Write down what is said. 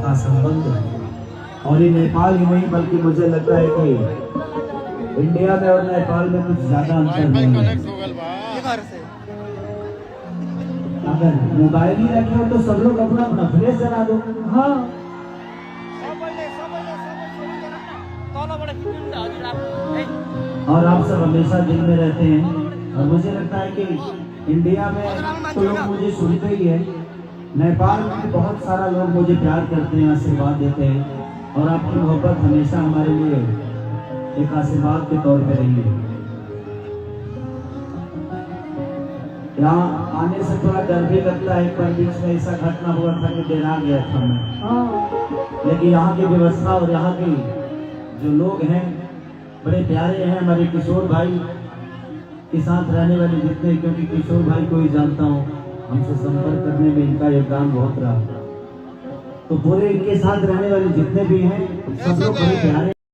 का संबंध है। और ये नेपाल ही नहीं बल्कि मुझे लगता है कि इंडिया में और नेपाल में कुछ ज्यादा अंतर नहीं है। अगर मोबाइल ही रखे हो तो सब लोग अपना अपना फ्लैश जला दो। हाँ, और आप सब हमेशा दिल में रहते हैं। और मुझे लगता है कि इंडिया में तो लोग मुझे सुनते ही है, नेपाल में बहुत सारा लोग मुझे प्यार करते हैं, आशीर्वाद देते हैं। और आपकी मोहब्बत हमेशा हमारे लिए एक आशीर्वाद के तौर पे रही है। यहाँ आने से थोड़ा डर भी लगता है, पर बीच में ऐसा घटना हुआ था कि डरा गया था मैं। लेकिन यहाँ की व्यवस्था और यहाँ के जो लोग हैं बड़े प्यारे हैं। हमारे किशोर भाई के साथ रहने वाले जितने, क्योंकि किशोर भाई को ही जानता हूँ, हमसे संपर्क करने में इनका योगदान बहुत रहा। तो पूरे इनके साथ रहने वाले जितने भी हैं सब लोग बड़े प्यारे